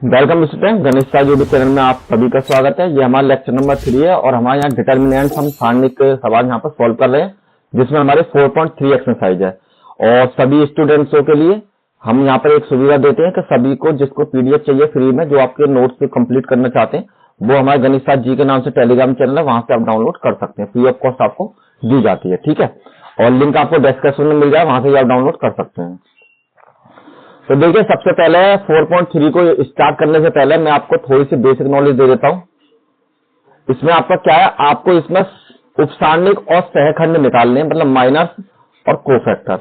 Welcome student, Ganesh साज YouTube channel में आप सभी का स्वागत है। ये हमारा लेक्चर नंबर 3 है और हमारे यहाँ डिटर्मिनेंट्स हम सारणिक सवाल यहाँ पर सॉल्व कर रहे हैं, जिसमें हमारे 4.3 एक्सरसाइज है। और सभी स्टूडेंट्सों के लिए हम यहाँ पर एक सुविधा देते हैं कि सभी को जिसको पीडीएफ चाहिए फ्री में, जो आपके नोट्स कंप्लीट करना चाहते हैं, वो हमारे गणेश साज जी के नाम से टेलीग्राम चैनल है, वहां से आप डाउनलोड कर सकते हैं। फ्री ऑफ कॉस्ट आपको दी जाती है, ठीक है। और लिंक आपको डिस्क्रिप्शन में मिल जाए, वहां से आप डाउनलोड कर सकते हैं। तो देखिए, सबसे पहले 4.3 को स्टार्ट करने से पहले मैं आपको थोड़ी सी बेसिक नॉलेज दे देता हूं। इसमें आपका क्या है, आपको इसमें उपसारणिक और सहखंड निकालने, मतलब माइनस और कोफैक्टर।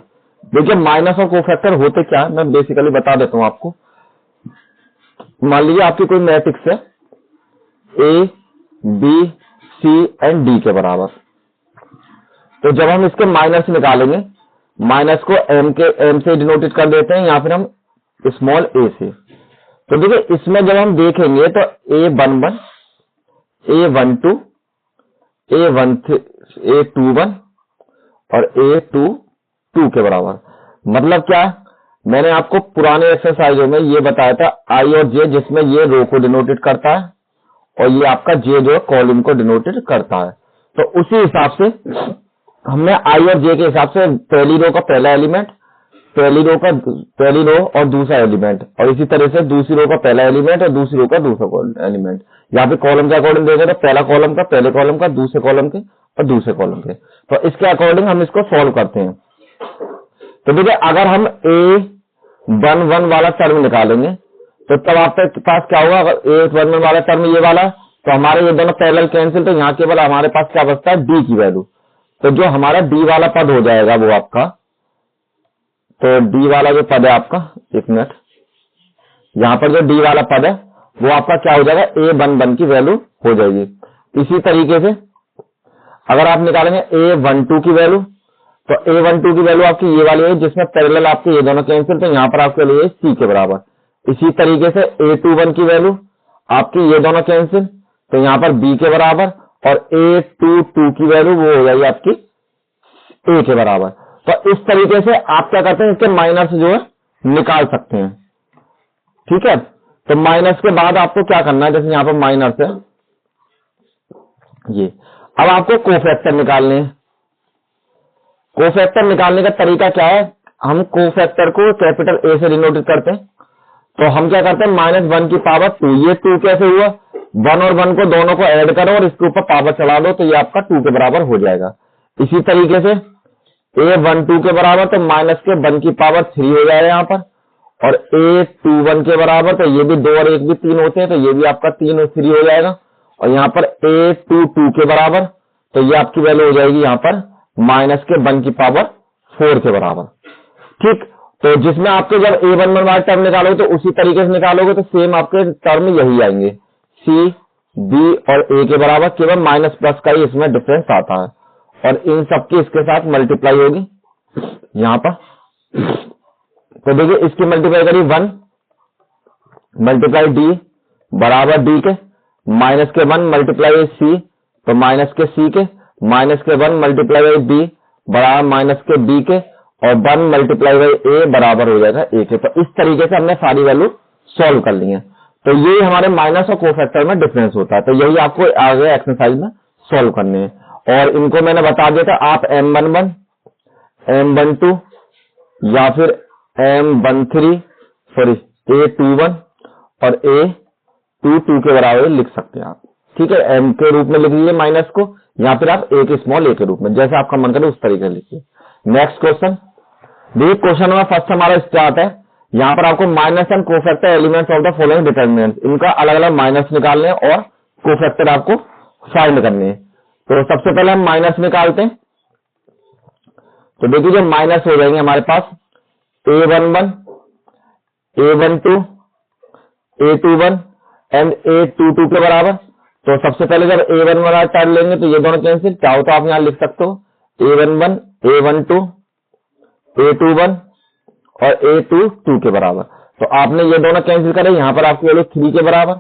देखिए, माइनस और कोफैक्टर होते क्या है, मैं बेसिकली बता देता हूं आपको। मान लीजिए आपकी कोई मैट्रिक्स है A B C and D के बराबर, तो जब हम इसके माइनस निकालेंगे, माइनस को एम से डिनोटेड कर देते हैं, या फिर हम स्मॉल ए से। तो देखिए, इसमें जब हम देखेंगे तो A11, A12, A21 और A22 के बराबर। मतलब क्या, मैंने आपको पुराने एक्सरसाइजों में ये बताया था आई और जे, जिसमें ये रो को डिनोटेड करता है और ये आपका जे जो है कॉलम को डिनोटेड करता है। तो उसी हिसाब से हमने आई और जे के हिसाब से पहली रो का पहला एलिमेंट, पहली रो और दूसरा एलिमेंट, और इसी तरह से दूसरी रो का पहला एलिमेंट और दूसरी रो का दूसरा एलिमेंट। यहाँ पे कॉलम के अकॉर्डिंग देखें तो पहला कॉलम का, पहले कॉलम का, दूसरे कॉलम के और दूसरे कॉलम के। तो इसके अकॉर्डिंग हम इसको सॉल्व करते हैं। तो देखिए, अगर हम A11 वाला टर्म निकालेंगे तो तब आपके पास क्या होगा, अगर A11 वाला टर्म ये वाला, तो हमारे ये दोनों पैरेलल कैंसिल, तो यहाँ केवल हमारे पास क्या बचता है, डी की वैल्यू। तो जो हमारा डी वाला पद हो जाएगा वो आपका, तो डी वाला जो पद है आपका, एक मिनट, यहाँ पर जो डी वाला पद है वो आपका क्या हो जाएगा, A11 की वैल्यू हो जाएगी। इसी तरीके से अगर आप निकालेंगे A12 की वैल्यू, तो A12 की वैल्यू आपकी ये वाली है, जिसमें पैरेलल आपके ये दोनों कैंसिल, तो यहाँ पर आपके लिए सी के बराबर। इसी तरीके से A21 की वैल्यू आपकी ये दोनों कैंसिल, तो यहाँ पर बी के बराबर, और A22 की वैल्यू वो हो जाएगी आपकी ए के बराबर। तो इस तरीके से आप क्या करते हैं, इसके माइनस जो है निकाल सकते हैं, ठीक है। तो माइनस के बाद आपको क्या करना है, जैसे यहाँ पर माइनस है ये, अब आपको कोफैक्टर निकालने हैं। कोफैक्टर निकालने का तरीका क्या है, हम कोफैक्टर को कैपिटल ए से डिनोटेड करते हैं। तो हम क्या करते हैं, -1 की पावर 2, ये 2 कैसे हुआ, 1 और 1 को दोनों को ऐड करो और इसके ऊपर पावर चढ़ा दो, तो ये आपका 2 के बराबर हो जाएगा। इसी तरीके से A12 के बराबर, तो माइनस के 1 की पावर 3 हो जाएगा यहाँ पर, और A21 के बराबर, तो ये भी 2 और 1 भी 3 होते हैं, तो ये भी आपका 3 और 3 हो जाएगा। और यहाँ पर A22 के बराबर, तो ये आपकी वैल्यू हो जाएगी यहाँ पर माइनस के 1 की पावर 4 के बराबर, ठीक। तो जिसमें आपके जब A11 वाला टर्म निकालोगे तो उसी तरीके से निकालोगे, तो सेम आपके टर्म यही आएंगे, सी बी और ए के बराबर, केवल माइनस प्लस का ही इसमें डिफरेंस आता है, और इन सबकी इसके साथ मल्टीप्लाई होगी यहाँ पर। तो देखिए, इसकी मल्टीप्लाई करिए 1 मल्टीप्लाई डी बराबर डी के, माइनस के 1 मल्टीप्लाई सी, तो माइनस के सी के, माइनस के 1 मल्टीप्लाई बी बराबर माइनस के बी के, और 1 मल्टीप्लाई बाई ए बराबर हो जाएगा ए के। तो इस तरीके से हमने सारी वैल्यू सॉल्व कर ली है। तो ये हमारे माइनस और कोफैक्टर में डिफरेंस होता है। तो यही आपको आगे एक्सरसाइज में सॉल्व करने हैं। और इनको मैंने बता दिया था, आप M11, M12 या फिर M13 सॉरी A21 और A22 के बराबर लिख सकते हैं आप, ठीक है। M के रूप में लिख लीजिए माइनस को, या फिर आप ए के स्मॉल ए के रूप में, जैसे आपका मन करे उस तरीके से लिखिए। नेक्स्ट क्वेश्चन देखिए, क्वेश्चन नंबर फर्स्ट हमारा स्टार्ट है। यहाँ पर आपको minus and cofactor elements of the following determinants, इनका अलग अलग माइनस निकालने और कोफैक्टर आपको फाइंड करने हैं। तो सबसे पहले हम माइनस निकालते हैं। तो देखिए, जो माइनस हो जाएंगे हमारे पास A11, A12, A21 and A22 के बराबर। तो सबसे पहले जब A11 वाला टर्म लेंगे तो ये दोनों कैंसिल, चाहो तो आप यहाँ लिख सकते हो A11, A12, A21 और A22 के बराबर। तो आपने ये दोनों कैंसिल करे, यहाँ पर आपकी वैल्यू 3 के बराबर।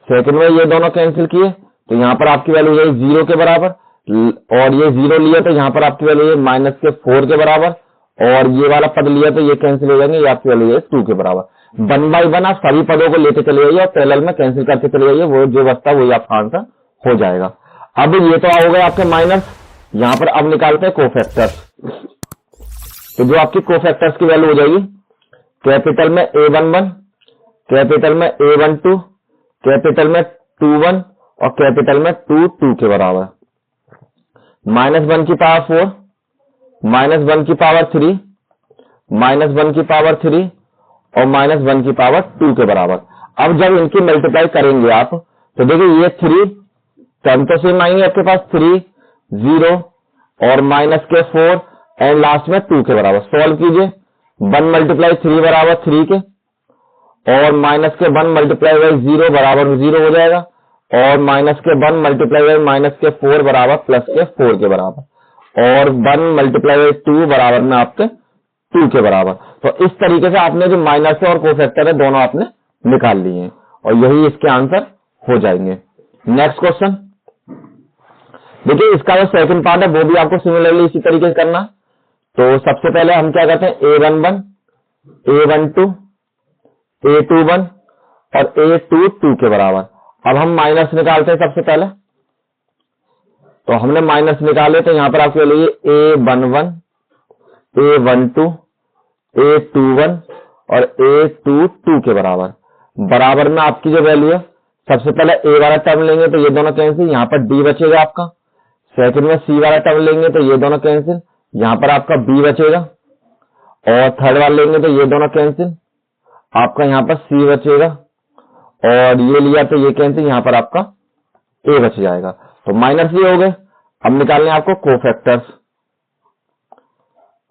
सेकंड में ये दोनों कैंसिल किए, तो यहाँ पर आपकी वैल्यू है 0 के बराबर, और ये 0 लिया तो यहाँ पर आपकी वैल्यू है -4 के बराबर, और ये वाला पद लिया तो ये कैंसिल हो जाएंगे, ये आपकी वैल्यू है 2 के बराबर। 1 बाई 1 आप सभी पदों को लेते चले जाइए और पैरेलल में कैंसिल करके चले जाइए, वो जो बचता है वही आपका आंसर हो जाएगा। अब ये तो हो गए आपके माइनस, यहां पर अब निकालते हैं कोफैक्टर्स। तो जो आपकी कोफैक्टर्स की वैल्यू हो जाएगी, कैपिटल में A11, कैपिटल में A12, कैपिटल में 21 और कैपिटल में 2 के बराबर, -1 की पावर 4, -1 की पावर 3, -1 की पावर 3 और -1 की पावर 2 के बराबर। अब जब इनकी मल्टीप्लाई करेंगे आप, तो देखिए ये 3 टर्म तो सेम आएंगे आपके पास, 3 0 और माइनस के 4 एंड लास्ट में 2 के बराबर। सॉल्व कीजिए, 1 मल्टीप्लाई 3 बराबर 3 के और माइनस के 1 मल्टीप्लाई बाई 0 बराबर 0 हो जाएगा और माइनस के 1 मल्टीप्लाई बाई माइनस के 4 बराबर प्लस के 4 के बराबर और 1 मल्टीप्लाई बाई 2 बराबर में आपके 2 के बराबर। तो इस तरीके से आपने जो माइनस है और कोफैक्टर है दोनों आपने निकाल लिए हैं और यही इसके आंसर हो जाएंगे। नेक्स्ट क्वेश्चन देखिए, इसका जो सेकंड पार्ट है वो भी आपको सिमिलरली इसी तरीके से करना। तो सबसे पहले हम क्या करते हैं, A11, A12, A21 और A22 के बराबर। अब हम माइनस निकालते हैं सबसे पहले। तो हमने माइनस निकाले, तो यहां पर आपके लिए A11, A12, A21 और A22 के बराबर। बराबर में आपकी जो वैल्यू है, सबसे पहले A वाला टर्म लेंगे तो ये दोनों कैंसिल, यहाँ पर D बचेगा आपका। सेकंड में C वाला टर्म लेंगे तो ये दोनों कैंसिल, यहाँ पर आपका B बचेगा। और थर्ड वाला लेंगे तो ये दोनों कैंसिल, आपका यहाँ पर C बचेगा। और ये लिया तो ये कैंसिल, यहाँ पर आपका A बच जाएगा। तो माइनस ये हो गए। अब निकालने आपको कोफैक्टर्स।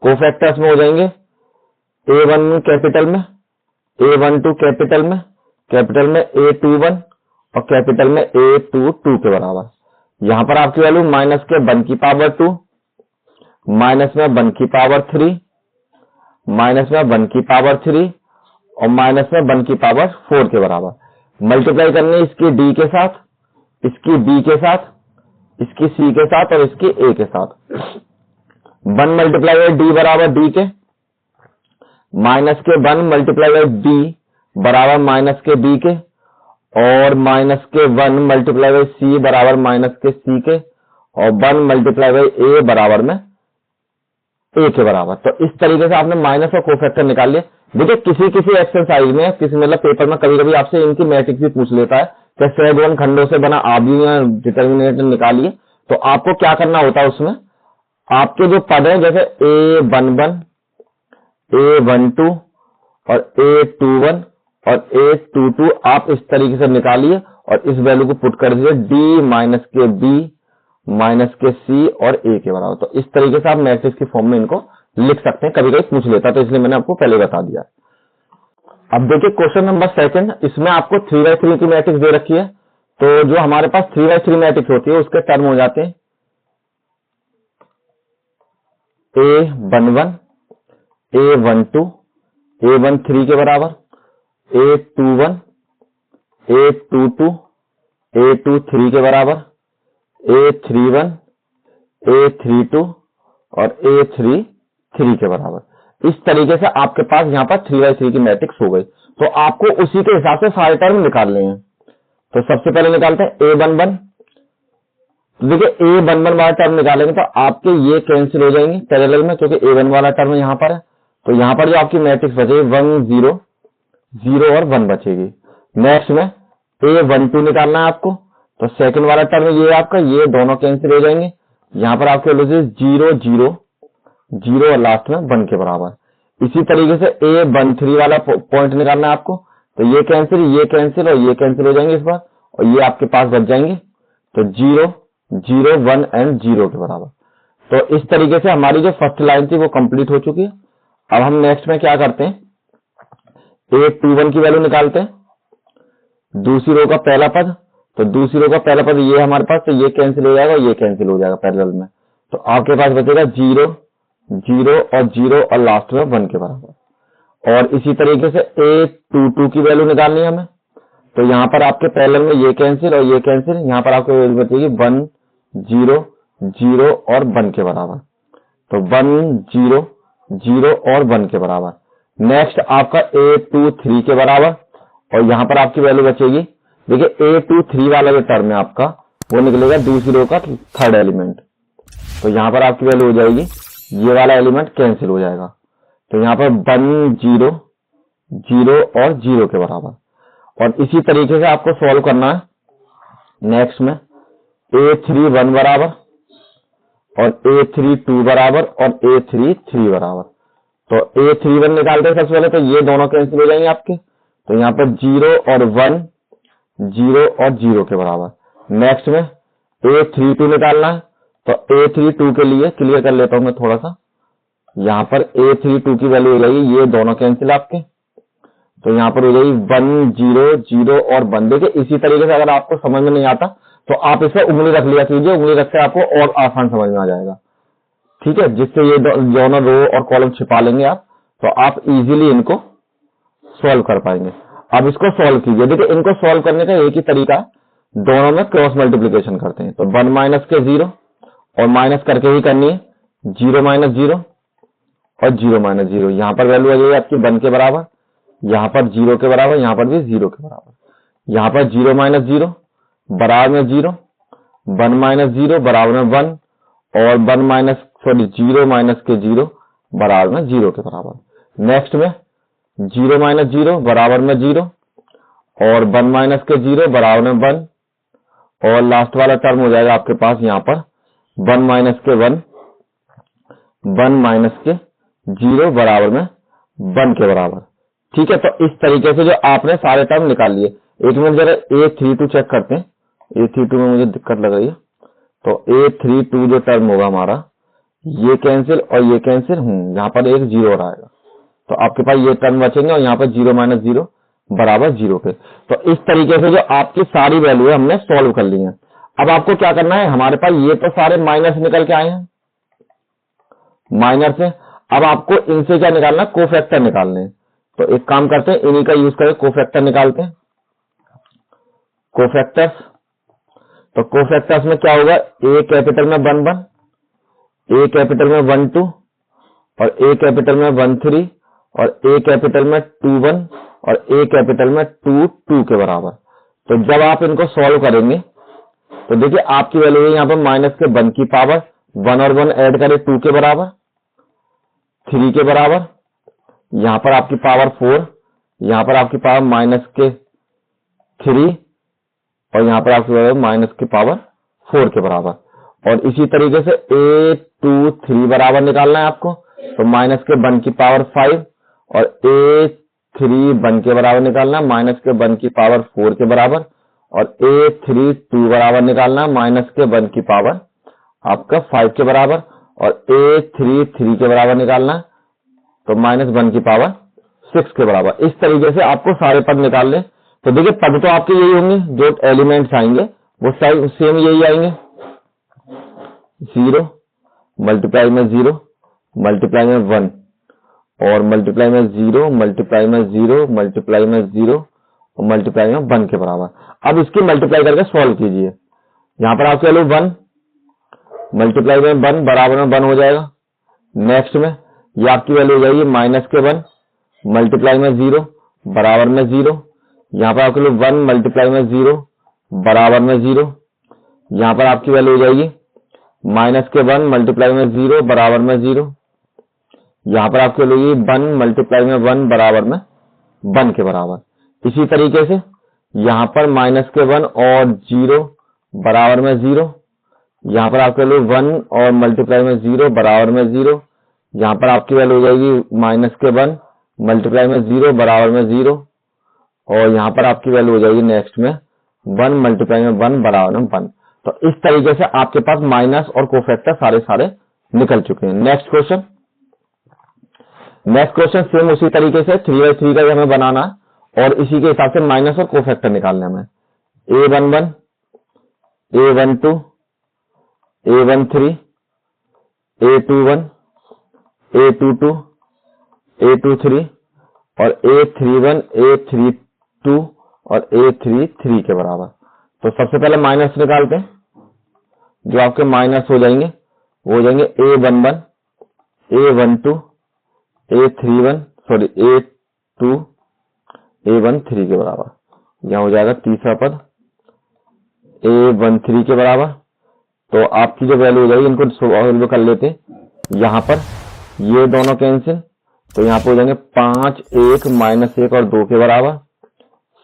कोफैक्टर्स में हो जाएंगे A1 कैपिटल में, A12 कैपिटल में, कैपिटल में A21 और कैपिटल में A22 के बराबर। यहां पर आपकी वैल्यू माइनस के 1 की पावर 2, माइनस में 1 की पावर 3, माइनस में 1 की पावर 3 और माइनस में 1 की पावर 4 के बराबर। मल्टीप्लाई करनी है इसकी D के साथ, इसकी B के साथ, इसकी C के साथ और इसकी A के साथ। 1 मल्टीप्लाई बाई D बराबर D के, माइनस के 1 मल्टीप्लाई बाई B बराबर माइनस के B के और माइनस के 1 मल्टीप्लाई बाई C बराबर माइनस के C के और 1 मल्टीप्लाई बाई A बराबर में A के बराबर। तो इस तरीके से आपने माइनस और कोफैक्टर निकाल लिए। देखिए किसी किसी एक्सरसाइज में, किसी मतलब पेपर में कभी कभी आपसे इनकी मैट्रिक्स भी पूछ लेता है कि सहगुणन खंडों से बना आव्यूह डिटर्मिनेंट निकालिए। तो आपको क्या करना होता है, उसमें आपके जो पद है जैसे A11, A12 और A21 और A22 आप इस तरीके से निकालिए और इस वैल्यू को पुट कर दीजिए D माइनस के B माइनस के C और A के बराबर। तो इस तरीके से आप मैट्रिक्स की फॉर्म में इनको लिख सकते हैं। कभी कभी पूछ लेता तो इसलिए मैंने आपको पहले बता दिया। अब देखिए क्वेश्चन नंबर सेकंड, इसमें आपको 3x3 की मैट्रिक्स दे रखी है। तो जो हमारे पास 3x3 मैट्रिक्स होती है उसके टर्म हो जाते हैं A11, A12, A13 के बराबर, A21, A22, A23 के बराबर, A31, A32 और A33 के बराबर। इस तरीके से आपके पास यहाँ पर 3x3 की मैट्रिक्स हो गई। तो आपको उसी के हिसाब से सारे टर्म निकालने हैं। तो सबसे पहले निकालते हैं A11। तो देखिए A11 वाला टर्म निकालेंगे तो आपके ये कैंसिल हो जाएंगे पैरेलल में, क्योंकि A1 वाला टर्म यहाँ पर है। तो यहाँ पर जो आपकी मैट्रिक्स बचेगी 1 0 0 और 1 बचेगी। नेक्स्ट में A12 निकालना है आपको। तो सेकंड वाला टर्म ये आपका, ये दोनों कैंसिल हो जाएंगे। यहाँ पर आपके 0 0 0 और लास्ट में 1 के बराबर। इसी तरीके से A13 वाला पॉइंट निकालना है आपको। तो ये कैंसिल और ये कैंसिल हो जाएंगे इस बार और ये आपके पास बच जाएंगे। तो 0 0 1 एंड 0 के बराबर। तो इस तरीके से हमारी जो फर्स्ट लाइन थी वो कंप्लीट हो चुकी है। अब हम नेक्स्ट में क्या करते हैं, A21 की वैल्यू निकालते हैं। दूसरी रो का पहला पद, तो दूसरी रो का पहला पद ये हमारे पास, तो ये कैंसिल हो जाएगा और ये कैंसिल हो जाएगा पैरेलल में। तो आपके पास बचेगा 0 0 और 0 और लास्ट में 1 के बराबर। और इसी तरीके से A22 की वैल्यू निकालनी है हमें। तो यहाँ पर आपके पैरेलल में ये कैंसिल और ये कैंसिल, यहाँ पर आपको वैल्यू बचेगी 1 0 0 और 1 के बराबर। तो 1 0 0 और 1 के बराबर। नेक्स्ट आपका A23 के बराबर, और यहां पर आपकी वैल्यू बचेगी, देखिए A23 वाला जो टर्म है आपका वो निकलेगा दूसरी रो का थर्ड एलिमेंट। तो यहां पर आपकी वैल्यू हो जाएगी, ये वाला एलिमेंट कैंसिल हो जाएगा। तो यहां पर 1 0 0 और 0 के बराबर। और इसी तरीके से आपको सॉल्व करना है। नेक्स्ट में A31 बराबर और A32 बराबर और A33 बराबर। तो A31 निकालते हैं सबसे पहले, तो ये दोनों कैंसिल हो जाएंगे आपके। तो यहाँ पर 0 और 1 0 और 0 के बराबर। नेक्स्ट में A32 निकालना है, तो A32 के लिए क्लियर कर लेता हूं मैं थोड़ा सा। यहाँ पर A32 की वैल्यू हो जाएगी, ये दोनों कैंसिल आपके, तो यहाँ पर हो जाएगी 1 0 0 और 1। देखिए इसी तरीके से अगर आपको समझ में नहीं आता तो आप इसमें उंगली रख लिया कीजिए, उंगली रख के आपको और आसान समझ में आ जाएगा। ठीक है, जिससे ये दोनों रो और कॉलम छिपा लेंगे आप, तो आप इजीली इनको सॉल्व कर पाएंगे। अब इसको सॉल्व कीजिए। देखिए इनको सॉल्व करने का एक ही तरीका, दोनों में क्रॉस मल्टीप्लीकेशन करते हैं। तो 1 माइनस के 0 और माइनस करके ही करनी है, 0 माइनस 0 और 0 माइनस 0। यहाँ पर वैल्यू आ जाएगी आपकी 1 के बराबर, यहाँ पर 0 के बराबर, यहाँ पर भी 0 के बराबर। यहाँ पर 0 माइनस 0 बराबर में 0, 1 माइनस 0 बराबर में 1 और 1 माइनस 0 माइनस के 0 बराबर में 0 के बराबर। नेक्स्ट में 0 माइनस 0 बराबर में 0 और 1 माइनस के 0 बराबर में 1, और लास्ट वाला टर्म हो जाएगा आपके पास यहाँ पर 1 माइनस के 1 1 माइनस के 0 बराबर में 1 के बराबर। ठीक है, तो इस तरीके से जो आपने सारे टर्म निकाल लिए। एक मिनट जरा A32 चेक करते हैं, A32 में मुझे दिक्कत लग रही है। तो A32 जो टर्म होगा हमारा, ये कैंसिल और ये कैंसिल, यहाँ पर एक 0 और आएगा, तो आपके पास ये टर्म बचेंगे और यहाँ पर 0 माइनस 0 बराबर 0 पे। तो इस तरीके से जो आपकी सारी वैल्यू है हमने सॉल्व कर ली है। अब आपको क्या करना है, हमारे पास ये तो सारे माइनस निकल के आए हैं, माइनस से अब आपको इनसे क्या निकालना, कोफैक्टर निकालने हैं। तो एक काम करते हैं, इन्हीं का यूज करके कोफैक्टर निकालते हैं। कोफैक्टर्स, तो कोफैक्टर्स में क्या होगा, A कैपिटल में 1 1, A कैपिटल में 1 2 और A कैपिटल में 1 3 और A कैपिटल में 2 1 और A कैपिटल में 2 2 के बराबर। तो जब आप इनको सॉल्व करेंगे तो देखिए आपकी वैल्यू है यहाँ पर माइनस के 1 की पावर 1 और 1 ऐड करें 2 के बराबर, 3 के बराबर, यहाँ पर आपकी पावर 4, यहाँ पर आपकी पावर माइनस के 3 और यहाँ पर आपकी वैल्यू माइनस की पावर 4 के बराबर। और इसी तरीके से A23 बराबर निकालना है आपको, तो माइनस के 1 की पावर 5 और A31 के बराबर निकालना है, माइनस के 1 की पावर 4 के बराबर, और A32 बराबर निकालना है, माइनस के 1 की पावर आपका 5 के बराबर, और A33 के बराबर निकालना है, तो माइनस 1 की पावर 6 के बराबर। इस तरीके से आपको सारे पद निकाल लें। तो देखिए पद तो आपके यही होंगे, जो एलिमेंट्स आएंगे वो सेम यही आएंगे, 0 मल्टीप्लाई में 0 मल्टीप्लाई में 1 और मल्टीप्लाई में 0 मल्टीप्लाई में 0 मल्टीप्लाई में 0 और मल्टीप्लाई में 1 के बराबर। अब इसकी मल्टीप्लाई करके सॉल्व कीजिए। यहाँ पर आपके वैल्यू 1 मल्टीप्लाई में 1 बराबर में 1 हो जाएगा। नेक्स्ट में ये आपकी वैल्यू हो जाएगी माइनस के 1 मल्टीप्लाई में 0 बराबर में 0, यहाँ पर आपके लिए 1 मल्टीप्लाई में 0 बराबर में 0, यहाँ पर आपकी वैल्यू हो जाएगी माइनस के 1 मल्टीप्लाई में 0 बराबर में 0, यहाँ पर आपकी वैल्यू होगी 1 मल्टीप्लाई में 1 बराबर में 1 के बराबर। इसी तरीके से यहाँ पर माइनस के 1 और 0 बराबर में 0, यहाँ पर आपकी वैल्यू 1 और मल्टीप्लाई में 0 बराबर में 0, यहाँ पर आपकी वैल्यू हो जाएगी माइनस के 1 मल्टीप्लाई में 0 बराबर में 0, और यहाँ पर आपकी वैल्यू हो जाएगी नेक्स्ट में 1 मल्टीप्लाई में 1 बराबर में 1। तो इस तरीके से आपके पास माइनस और कोफैक्टर सारे निकल चुके हैं। नेक्स्ट क्वेश्चन सेम उसी तरीके से 3/3 का हमें बनाना है और इसी के हिसाब से माइनस और कोफैक्टर निकालने हमें। A11 A12 A13 A21 A22 A23 और A31 A32 और A33 के बराबर। तो सबसे पहले माइनस निकालते हैं, जो आपके माइनस हो जाएंगे वो हो जाएंगे A11 A12 A31 sorry A2 A1 3 के बराबर, यहाँ हो जाएगा तीसरा पद A1 3 के बराबर। तो आपकी जो वैल्यू हो जाएगी, इनको सॉल्व कर लेते हैं। यहाँ पर ये दोनों कैंसिल, तो यहाँ पे हो जाएंगे 5 1 -1 और 2 के बराबर।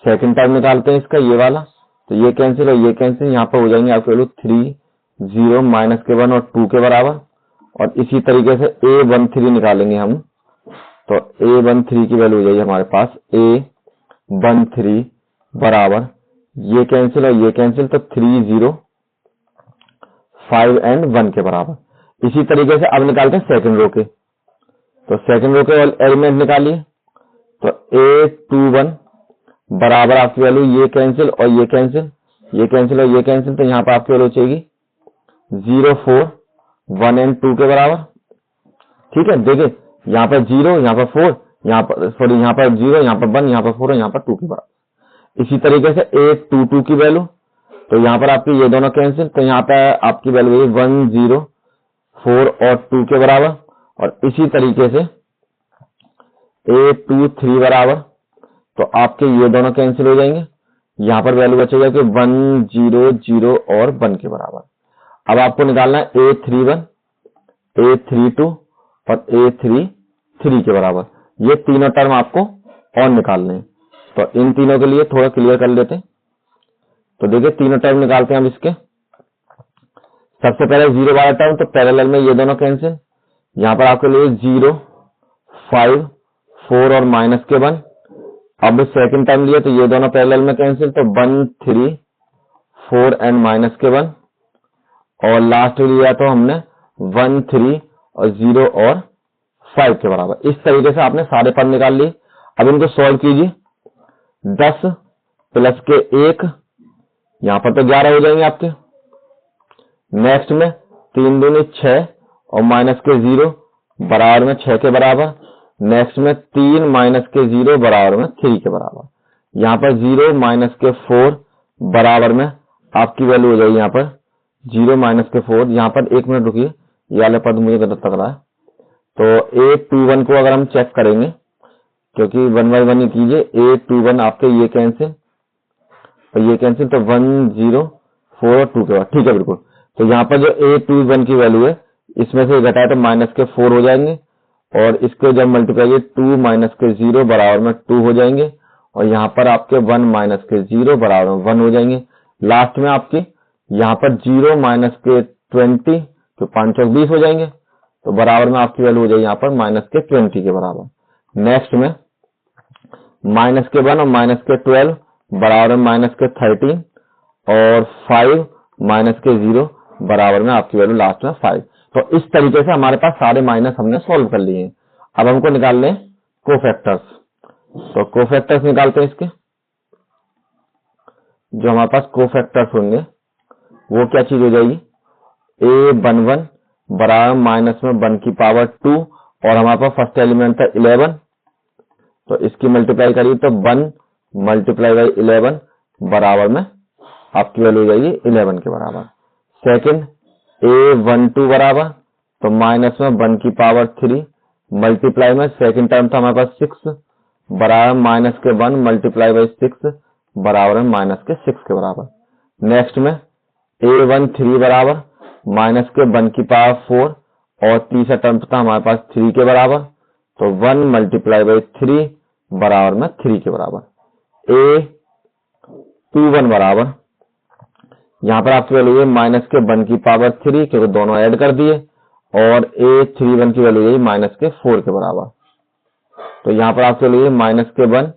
सेकंड टर्म निकालते हैं इसका, ये वाला, तो ये कैंसिल और ये कैंसिल, यहाँ पर हो जाएंगे आपके वैल्यू 3 0 -1 और 2 के बराबर। और इसी तरीके से A13 निकालेंगे हम, तो A13 की वैल्यू हो जाएगी हमारे पास A13 बराबर, ये कैंसिल और ये कैंसिल, तो 3 0 5 एंड 1 के बराबर। इसी तरीके से अब निकालते हैं सेकंड रो के, तो सेकंड रो के एलिमेंट निकालिए, तो A21 बराबर आपकी वैल्यू ये कैंसिल और ये कैंसिल, ये कैंसिल और ये कैंसिल, तो यहाँ पर आपकी वैल्यू चाहिए 0 4 1 एंड 2 के बराबर। ठीक है, देखिए यहाँ पर 0, यहाँ पर 4, यहाँ पर सॉरी यहाँ पर 0, यहाँ पर 1, यहाँ पर 4 और यहाँ पर 2 के बराबर। इसी तरीके से A22 की वैल्यू, तो यहाँ पर आपकी ये दोनों कैंसिल, तो यहाँ पे आपकी वैल्यू है 1 0 4 और 2 के बराबर। और इसी तरीके से A23 बराबर, तो आपके ये दोनों कैंसिल हो जाएंगे, यहाँ पर वैल्यू बचेगा कि 1 0 0 और 1 के बराबर। अब आपको निकालना है A31 A32 और A33 के बराबर। ये तीनों टर्म आपको और निकालने हैं, तो इन तीनों के लिए थोड़ा क्लियर कर लेते हैं। तो देखिए तीनों टर्म निकालते हैं हम इसके। सबसे पहले 0 वाला टर्म, तो पैरेलल में ये दोनों कैंसिल, यहाँ पर आपके लिए 0 5 4 और माइनस के 1। अब सेकंड टर्म लिए, तो ये दोनों पैरेलल में कैंसिल, तो 1 3 4 एंड माइनस के 1। और लास्ट लिया तो हमने 1 3 और 0 और 5 के बराबर। इस तरीके से आपने सारे पद निकाल लिए। अब इनको सॉल्व कीजिए, 10 प्लस के 1, यहाँ पर तो 11 हो जाएंगे आपके। नेक्स्ट में 3 दूनी 6 और माइनस के 0 बराबर में 6 के बराबर। नेक्स्ट में 3 माइनस के 0 बराबर में 3 के बराबर। यहाँ पर 0 माइनस के 4 बराबर में आपकी वैल्यू हो जाएगी यहाँ पर 0 माइनस के 4। यहाँ पर 1 मिनट रुकिए, ये वाला पद मुझे गलत लग रहा है। तो A21 को अगर हम चेक करेंगे, क्योंकि 1 बाय 1 ही कीजिए, A21 आपके ये कैंसिल और ये कैंसिल, तो 1 0 4 और 2 के बाद। ठीक है, बिल्कुल। तो यहाँ पर जो A21 की वैल्यू है, इसमें से घटाए तो माइनस के 4 हो जाएंगे, और इसके जब मल्टीप्लाई 2 माइनस के 0 बराबर में 2 हो जाएंगे, और यहाँ पर आपके 1 माइनस के 0 बराबर में 1 हो जाएंगे। लास्ट में आपकी यहाँ पर 0 माइनस के 20, तो 5 और 20 हो जाएंगे, तो बराबर में आपकी वैल्यू हो जाएगी यहाँ पर माइनस के 20 के बराबर। नेक्स्ट में माइनस के 1 और माइनस के 12 बराबर में माइनस के 13 और 5 माइनस के 0 बराबर में आपकी वैल्यू लास्ट में 5। तो इस तरीके से हमारे पास सारे माइनस हमने सॉल्व कर लिए हैं। अब हमको निकालने कोफैक्टर्स, तो कोफैक्टर्स निकालते हैं इसके। जो हमारे पास कोफैक्टर्स होंगे वो क्या चीज हो जाएगी, A11 बराबर माइनस में 1 की पावर 2, और हमारे पास फर्स्ट एलिमेंट था 11, तो इसकी मल्टीप्लाई करिए तो 1 मल्टीप्लाई बाई 11 बराबर में आपकी वैल्यू हो जाएगी 11 के बराबर। सेकंड A12 बराबर, तो माइनस में 1 की पावर 3 मल्टीप्लाई में सेकंड टर्म था हमारे पास 6 बराबर माइनस के 1 मल्टीप्लाई बाई 6 बराबर में माइनस के 6 के बराबर। नेक्स्ट में A13 बराबर माइनस के 1 की पावर 4, और तीसरा टर्म था हमारे पास 3 के बराबर, तो 1 मल्टीप्लाई बाई 3 बराबर में 3 के बराबर। A21 बराबर, यहाँ पर आपकी वैल्यू है माइनस के 1 की पावर 3, क्योंकि दोनों ऐड कर दिए, और A31 की वैल्यू है माइनस के 4 के बराबर। तो यहाँ पर आपकी वैल्यू है माइनस के 1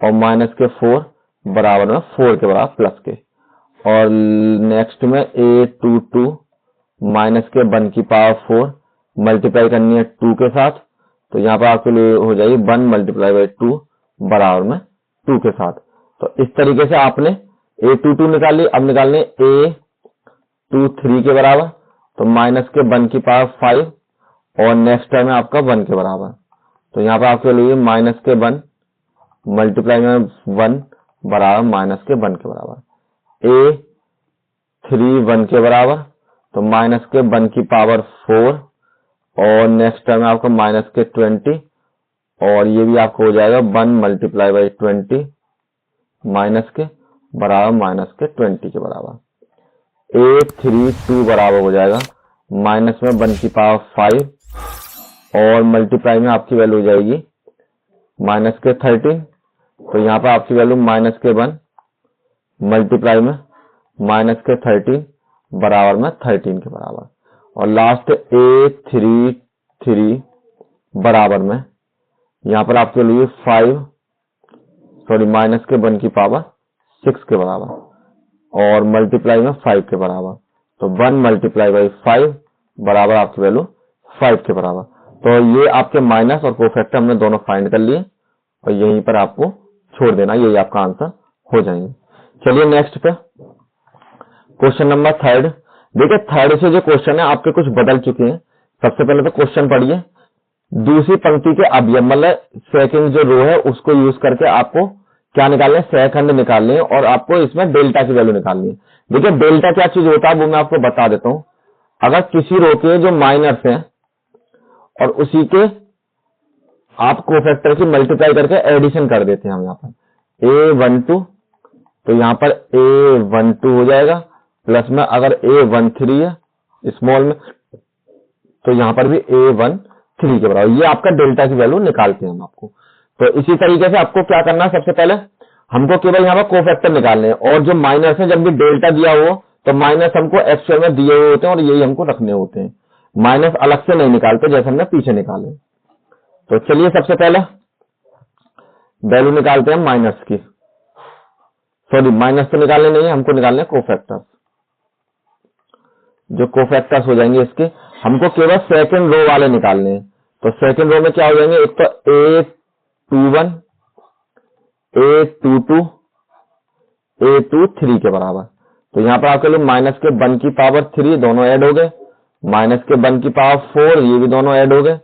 और माइनस के 4 बराबर में 4 के बराबर प्लस के। और नेक्स्ट में A22 माइनस के 1 की पावर 4 मल्टीप्लाई करनी है 2 के साथ, तो यहाँ पर आपके लिए हो जाएगी 1 मल्टीप्लाई बाई 2 बराबर में 2 के साथ। तो इस तरीके से आपने A22 निकाल ली। अब निकालने A23 के बराबर, तो माइनस के 1 की पावर 5, और नेक्स्ट टर्म है आपका 1 के बराबर, तो यहाँ पर आपके लिए माइनस के 1 मल्टीप्लाई में 1 बराबर माइनस के 1 के बराबर। A31 के बराबर, तो माइनस के 1 की पावर 4, और नेक्स्ट टर्म है आपका माइनस के 20, और ये भी आपको हो जाएगा 1 मल्टीप्लाई बाई 20 माइनस के बराबर माइनस के 20 के बराबर। 832 बराबर हो जाएगा माइनस में 1 की पावर 5 और मल्टीप्लाई में आपकी वैल्यू हो जाएगी माइनस के 13। तो यहाँ पर आपकी वैल्यू माइनस के 1 मल्टीप्लाई में माइनस के 13 बराबर में 13 के बराबर। और लास्ट 833 बराबर में यहाँ पर आपके लिए 5 माइनस के 1 की पावर 6 के बराबर और मल्टीप्लाई में 5 के बराबर। तो 1 मल्टीप्लाई बाई 5 बराबर आपकी वैल्यू 5 के बराबर। तो ये आपके माइनस और कोफैक्टर हमने दोनों फाइंड कर लिए और यहीं पर आपको छोड़ देना, यही आपका आंसर हो जाएंगे। चलिए नेक्स्ट पे क्वेश्चन नंबर 3। देखिए थर्ड से जो क्वेश्चन है आपके कुछ बदल चुके हैं। सबसे पहले तो क्वेश्चन पढ़िए। दूसरी पंक्ति के अवयव मतलब सेकंड जो रो है उसको यूज करके आपको क्या निकालना है, सेकंड निकालने हैं और आपको इसमें डेल्टा की वैल्यू निकालनी है। देखिए डेल्टा क्या चीज होता है वो मैं आपको बता देता हूं। अगर किसी रो के जो माइनर्स हैं और उसी के आप कोफैक्टर की मल्टीप्लाई करके एडिशन कर देते हैं हम यहाँ पर A12, तो यहाँ पर A12 हो जाएगा प्लस में अगर A13 है स्मॉल में तो यहाँ पर भी A13 के बराबर। ये आपका डेल्टा की वैल्यू निकालते हैं हम आपको। तो इसी तरीके से आपको क्या करना है, सबसे पहले हमको केवल यहाँ पर कोफैक्टर निकालने हैं और जो माइनस है जब भी डेल्टा दिया हो तो माइनस हमको एक्चुअल में दिए हुए होते हैं और यही हमको रखने होते हैं। माइनस अलग से नहीं निकालते जैसे हमने पीछे निकाले। तो चलिए सबसे पहले वैल्यू निकालते हैं माइनस की। माइनस से निकालने नहीं है, हमको निकालने कोफैक्टर्स। जो कोफैक्टर्स हो जाएंगे इसके हमको केवल सेकंड रो वाले निकालने हैं। तो सेकंड रो में क्या हो जाएंगे, एक तो A21 A22 A23 के बराबर। तो यहाँ पर आपके लिए माइनस के 1 की पावर 3 दोनों ऐड हो गए, माइनस के 1 की पावर 4 ये भी दोनों ऐड हो गए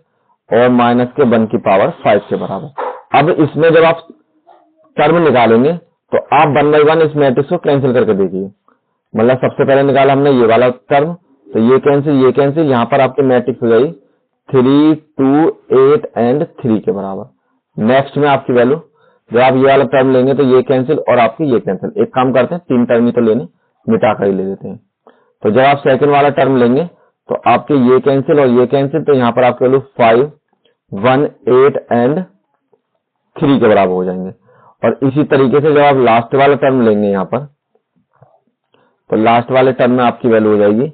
और माइनस के 1 की पावर 5 के बराबर। अब इसमें जब आप टर्म निकालेंगे तो आप 1 बाई 1 इस मैट्रिक्स को कैंसिल करके देखिए। मतलब सबसे पहले निकाला हमने ये वाला टर्म, तो ये कैंसिल, यहाँ पर आपकी मैट्रिक्स हो जाएगी 3 2 8 एंड 3 के बराबर। नेक्स्ट में आपकी वैल्यू जब आप ये वाला टर्म लेंगे तो ये कैंसिल और आपकी ये कैंसिल। एक काम करते हैं 3 टर्म ही तो लेने, मिटा कर ही ले लेते हैं। तो जब आप सेकंड वाला टर्म लेंगे तो आपके ये कैंसिल और ये कैंसिल, तो यहाँ पर आपकी वैल्यू 5 1 8 एंड 3 के बराबर हो जाएंगे। और इसी तरीके से जब आप लास्ट वाला टर्म लेंगे यहाँ पर, तो लास्ट वाले टर्म में आपकी वैल्यू हो जाएगी,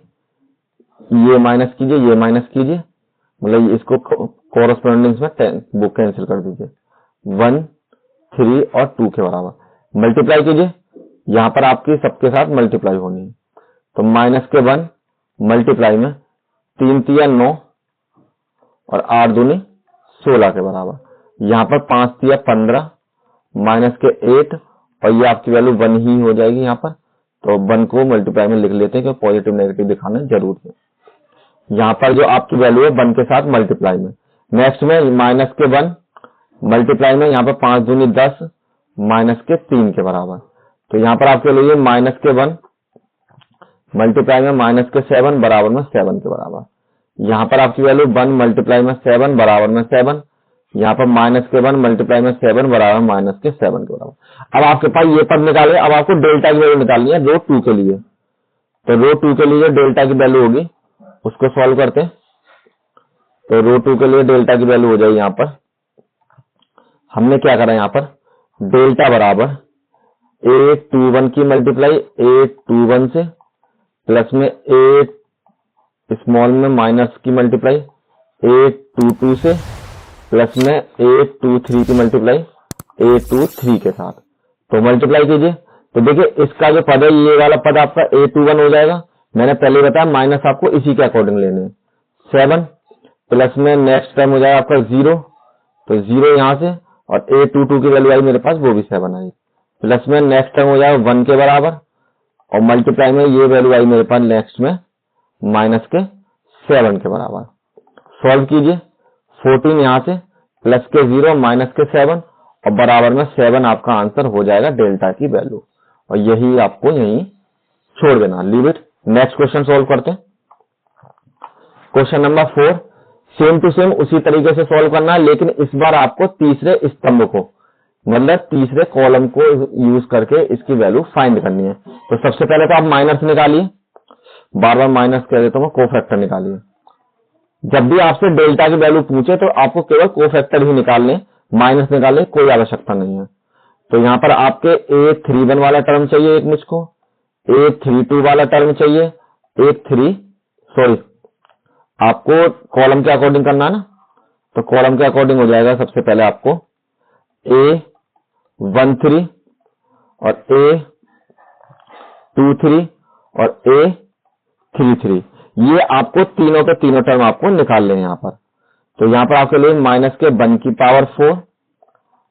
ये माइनस कीजिए ये माइनस कीजिए, मतलब इसको कोरस्पोंडिंग्स में वो कैंसिल कर दीजिए 1 3 और 2 के बराबर। मल्टीप्लाई कीजिए, यहाँ पर आपकी सबके साथ मल्टीप्लाई होनी है। तो माइनस के 1 मल्टीप्लाई में 3 3 9 और 8 दूनी 16 के बराबर। यहाँ पर 5 3 15 माइनस के 8 और ये आपकी वैल्यू 1 ही हो जाएगी यहाँ पर। तो 1 को मल्टीप्लाई में लिख लेते हैं क्योंकि पॉजिटिव नेगेटिव दिखाना जरूर है। यहाँ पर जो आपकी वैल्यू है 1 के साथ मल्टीप्लाई में। नेक्स्ट में माइनस के 1 मल्टीप्लाई में यहाँ पर 5 दूनी 10 माइनस के 3 के बराबर। तो यहाँ पर आपके लिए माइनस के 1 मल्टीप्लाई में माइनस के 7 बराबर में 7 के बराबर। यहाँ पर आपकी वैल्यू 1 मल्टीप्लाई में 7 बराबर में 7, यहाँ पर माइनस के 1 मल्टीप्लाई में 7 बराबर माइनस के 7 के बराबर। अब आपके पास ये पद निकाले, अब आपको डेल्टा की वैल्यू निकालनी है रो 2 के लिए। तो रो 2 के लिए जो डेल्टा की वैल्यू होगी उसको सॉल्व करते हैं। तो रो 2 के लिए डेल्टा की वैल्यू हो जाएगी, यहाँ पर हमने क्या करा, यहाँ पर डेल्टा बराबर A21 की मल्टीप्लाई A21 से प्लस में A स्मॉल में माइनस की मल्टीप्लाई A22 से प्लस में A23 की मल्टीप्लाई A23 के साथ। तो मल्टीप्लाई कीजिए, तो देखिए इसका जो पद है ये वाला पद आपका A21 हो जाएगा। मैंने पहले बताया माइनस आपको इसी के अकॉर्डिंग लेने हैं। 7 प्लस में नेक्स्ट टाइम हो जाएगा आपका 0, तो 0 यहाँ से और A22 की वैल्यू आई मेरे पास, वो भी 7 आई। प्लस में नेक्स्ट टाइम हो जाएगा 1 के बराबर और मल्टीप्लाई में ये वैल्यू आई मेरे पास नेक्स्ट में माइनस के 7 के बराबर। सॉल्व कीजिए, 14 यहाँ से प्लस के 0 माइनस के 7 और बराबर में 7 आपका आंसर हो जाएगा डेल्टा की वैल्यू। और यही आपको यही छोड़ देना, leave it. Next question solve करते हैं। Question number 4, same to same उसी तरीके से सॉल्व करना है, लेकिन इस बार आपको तीसरे स्तंभ को, मतलब तीसरे कॉलम को यूज करके इसकी वैल्यू फाइंड करनी है। तो सबसे पहले तो आप माइनस निकालिए, बार बार माइनस कह देता हूं, कोफैक्टर निकालिए। जब भी आपसे डेल्टा की वैल्यू पूछे तो आपको केवल कोफैक्टर ही निकालने, माइनस निकालने कोई आवश्यकता नहीं है। तो यहाँ पर आपके A31 वाला टर्म चाहिए एक मुझको, A32 वाला टर्म चाहिए, आपको कॉलम के अकॉर्डिंग करना है ना, तो कॉलम के अकॉर्डिंग हो जाएगा। सबसे पहले आपको A13 और A23 और A33, ये आपको तीनों के तीनों टर्म आपको निकाल लें यहाँ पर। तो यहाँ पर आपके लिए माइनस के 1 की पावर 4,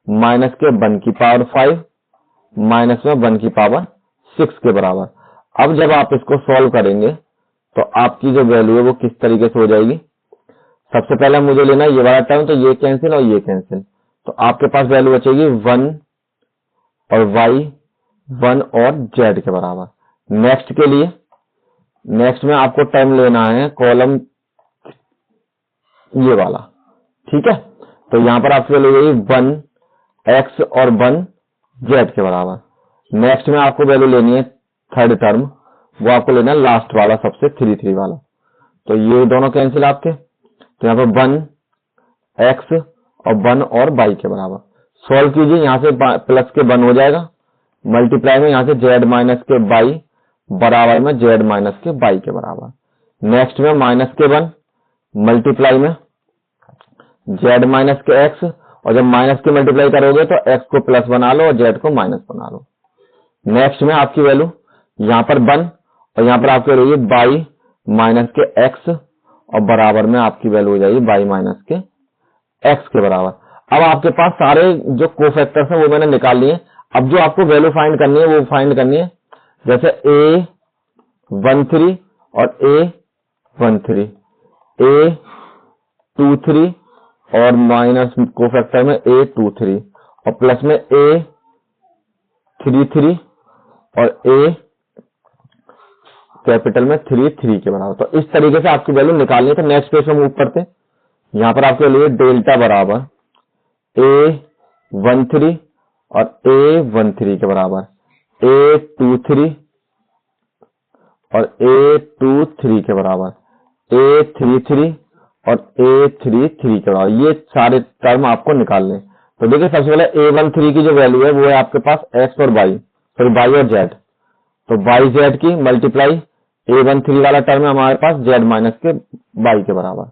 माइनस के 1 की पावर 5, माइनस में 1 की पावर 6 के बराबर। अब जब आप इसको सॉल्व करेंगे तो आपकी जो वैल्यू है वो किस तरीके से हो जाएगी। सबसे पहले मुझे लेना ये वाला टर्म, तो ये कैंसिल और ये कैंसिल, तो आपके पास वैल्यू बचेगी 1 और y, 1 और z के बराबर। नेक्स्ट के लिए, नेक्स्ट में आपको टर्म लेना है कॉलम ये वाला, ठीक है। तो यहां पर आपकी वैल्यू होगी 1x और 1 z के बराबर। नेक्स्ट में आपको वैल्यू लेनी है थर्ड टर्म, वो आपको लेना है लास्ट वाला, सबसे 3 वाला। तो ये दोनों कैंसिल आपके, तो यहाँ पर 1x और 1 और y के बराबर। सॉल्व कीजिए, यहाँ से प्लस के 1 हो जाएगा, मल्टीप्लाई में यहाँ से z माइनस के y बराबर में z माइनस के y के बराबर। नेक्स्ट में माइनस के 1 मल्टीप्लाई में z माइनस के x, और जब माइनस के मल्टीप्लाई करोगे तो x को प्लस बना लो और z को माइनस बना लो। नेक्स्ट में आपकी वैल्यू यहाँ पर 1 और यहाँ पर आपकी वैल्यू y माइनस के x और बराबर में आपकी वैल्यू हो जाएगी y माइनस के x के बराबर। अब आपके पास सारे जो कोफैक्टर्स हैं वो मैंने निकाल लिए। अब जो आपको वैल्यू फाइंड करनी है वो फाइंड करनी है, जैसे A13 और A13, A23 और माइनस कोफैक्टर में A23 और प्लस में A33 और A कैपिटल में 33 के बराबर। तो इस तरीके से आपकी वैल्यू निकालनी है। तो नेक्स्ट पेज में मूव करते हैं। यहाँ पर आपके लिए डेल्टा बराबर A13 और A13 के बराबर, A23 और A23 के बराबर, A33 और A33 के बराबर। ये सारे टर्म आपको निकालने। तो देखिए सबसे पहले A13 की जो वैल्यू है वो है आपके पास x और y, सॉरी y और z। तो yz की मल्टीप्लाई A13 वाला टर्म है हमारे पास z माइनस के y के बराबर,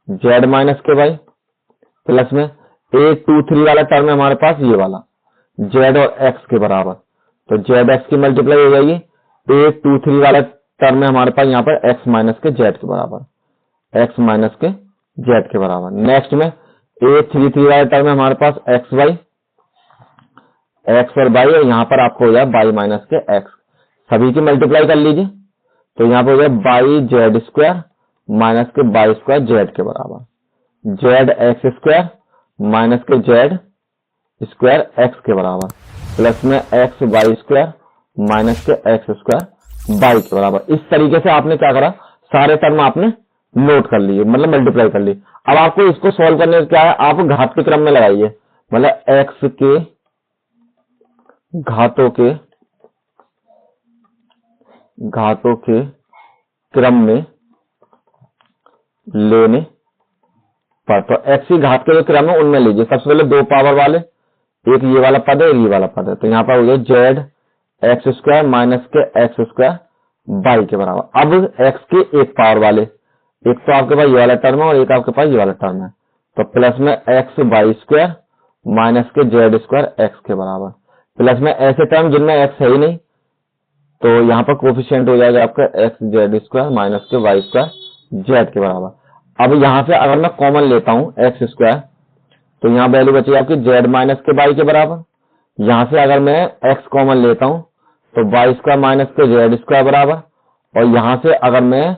z माइनस के y, प्लस में A23 वाला टर्म है हमारे पास ये वाला z और x के बराबर। तो zx की मल्टीप्लाई हो जाएगी A23 वाला टर्म है हमारे पास यहाँ पर x माइनस के z के बराबर, x माइनस के z के बराबर। नेक्स्ट में A33 वाला टर्म है हमारे पास xy, x और y, और यहाँ पर आपको हो जाए y माइनस के x। सभी की मल्टीप्लाई कर लीजिए, तो यहाँ पर हो जाए y z स्क्वायर माइनस के y स्क्वायर z के बराबर, z x स्क्वायर माइनस के z स्क्वायर x के बराबर, प्लस में x y स्क्वायर माइनस के x स्क्वायर y के बराबर। इस तरीके से आपने क्या करा, सारे टर्म आपने नोट कर लिए, मतलब मल्टीप्लाई कर ली। अब आपको इसको सॉल्व करने का क्या है, आप घात के क्रम में लगाइए, मतलब x के घातों के क्रम में लेने पर। तो x की घात के जो क्रम है उनमें लीजिए। सबसे पहले 2 पावर वाले, एक ये वाला पद है, एक ये वाला पद है। तो यहाँ पर हो गया z x स्क्वायर माइनस के x स्क्वायर y के बराबर। अब x के 1 पावर वाले, एक तो आपके पास ये वाला टर्म है और एक आपके पास ये वाला टर्म है, तो प्लस में x y स्क्वायर माइनस के z स्क्वायर x के बराबर, प्लस में ऐसे टर्म जिनमें x है ही नहीं, तो यहाँ पर कोफिशिएंट हो जाएगा आपका x z स्क्वायर माइनस के y स्क्वायर z के बराबर। अब यहाँ से अगर मैं कॉमन लेता हूँ x स्क्वायर, तो यहाँ वैल्यू बचेगी आपकी z माइनस के y के बराबर। यहाँ से अगर मैं x कॉमन लेता हूँ तो y स्क्वायर माइनस के z स्क्वायर बराबर, और यहाँ से अगर मैं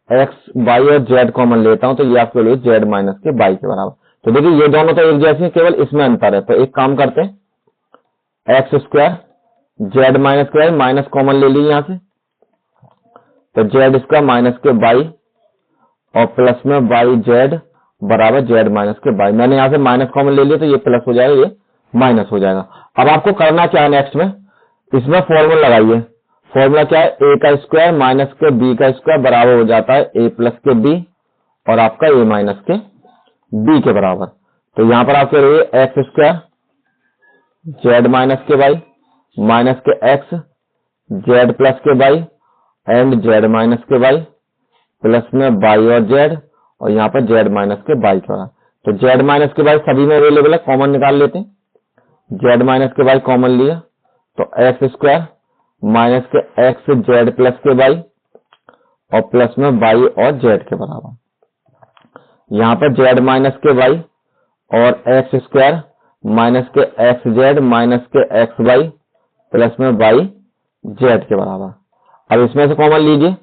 x y और z कॉमन लेता हूँ तो ये आपके लिए z माइनस के y के बराबर। तो देखिए ये दोनों तो एक जैसे हैं, केवल इसमें अंतर है। तो एक काम करते हैं, x स्क्वायर z माइनस के y माइनस कॉमन ले लीजिए यहाँ से, तो z स्क्वायर माइनस के y और प्लस में y z बराबर जेड माइनस के बाई। मैंने यहाँ से माइनस कॉमन ले लिया तो ये प्लस हो जाएगा, ये माइनस हो जाएगा। अब आपको करना क्या है नेक्स्ट में, इसमें फॉर्मूला लगाइए। फॉर्मूला क्या है, ए का स्क्वायर माइनस के बी का स्क्वायर बराबर हो जाता है ए प्लस के बी और आपका ए माइनस के बी के बराबर। तो यहाँ पर आप कह रहे हैं एक्स स्क्वायर जेड माइनस के बाई माइनस के एक्स जेड प्लस के बाई एंड जेड माइनस के बाई प्लस में बाई और जेड और यहाँ पर जेड माइनस के बाई के बराबर। तो जेड माइनस के बाई सभी में अवेलेबल है, कॉमन निकाल लेते हैं। जेड माइनस के बाई कॉमन लिया तो एक्स स्क्वायर माइनस के एक्स जेड प्लस के बाई और प्लस में बाई और जेड के बराबर। यहाँ पर जेड माइनस के बाई और एक्स स्क्वायर माइनस के एक्स जेड माइनस के एक्स बाई प्लस में बाई जेड के बराबर। अब इसमें से कॉमन लीजिए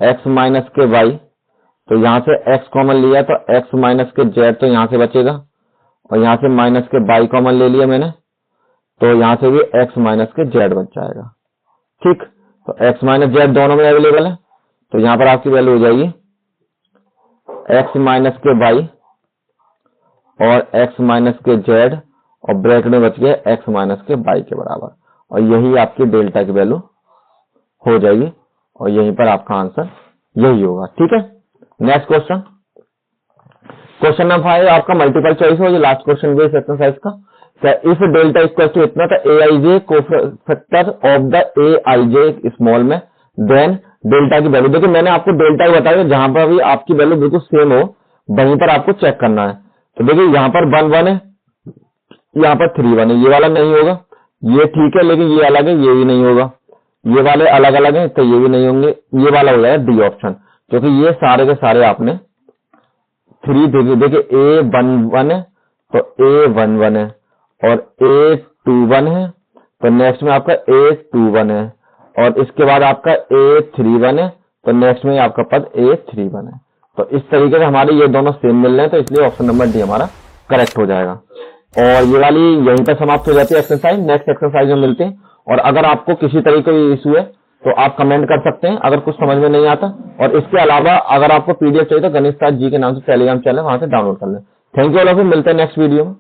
एक्स माइनस के बाई, तो यहाँ से एक्स कॉमन लिया तो एक्स माइनस के जेड तो यहाँ से बचेगा और यहाँ से माइनस के बाई कॉमन ले लिया मैंने तो यहाँ से भी एक्स माइनस के जेड बच जाएगा। ठीक, तो एक्स माइनस जेड दोनों में अवेलेबल है तो यहाँ पर आपकी वैल्यू हो जाएगी एक्स माइनस के बाई और एक्स माइनस के जेड और ब्रैकेट में बच गया एक्स माइनस के बाई के बराबर और यही आपकी डेल्टा की वैल्यू हो जाएगी और यहीं पर आपका आंसर यही होगा। ठीक है, नेक्स्ट क्वेश्चन, क्वेश्चन नंबर 5 आपका मल्टीपल चॉइस हो, ये लास्ट क्वेश्चन भी एक्सरसाइज का। क्या इफ डेल्टा इक्वल टू इतना तो A I J cofactor of the A I J small में देन डेल्टा की वैल्यू। देखिए मैंने आपको डेल्टा ही बताया, जहां पर भी आपकी वैल्यू बिल्कुल सेम हो वहीं पर आपको चेक करना है। तो देखिए यहाँ पर 1 1 है, यहाँ पर 3 1 है, ये वाला नहीं होगा, ये ठीक है लेकिन ये अलग है, ये भी नहीं होगा, ये वाले अलग अलग हैं तो ये भी नहीं होंगे, ये वाला हो जाएगा डी ऑप्शन, क्योंकि ये सारे के सारे आपने 3 देखिए ए 1 1 है तो ए 1 1 है और ए 2 1 है तो नेक्स्ट में आपका ए 2 1 है और इसके बाद आपका ए 3 1 है तो नेक्स्ट में आपका पद ए 3 1 है। तो इस तरीके से हमारे ये दोनों सेम मिल रहे हैं तो इसलिए ऑप्शन नंबर डी हमारा करेक्ट हो जाएगा। और ये वाली यहीं पर समाप्त हो जाती है एक्सरसाइज। नेक्स्ट एक्सरसाइज में मिलते हैं और अगर आपको किसी तरीके का इशू है तो आप कमेंट कर सकते हैं अगर कुछ समझ में नहीं आता। और इसके अलावा अगर आपको पीडीएफ चाहिए तो गणेश जी के नाम से टेलीग्राम चैनल वहां से डाउनलोड कर लें। Thank you all of you, मिलते हैं नेक्स्ट वीडियो में।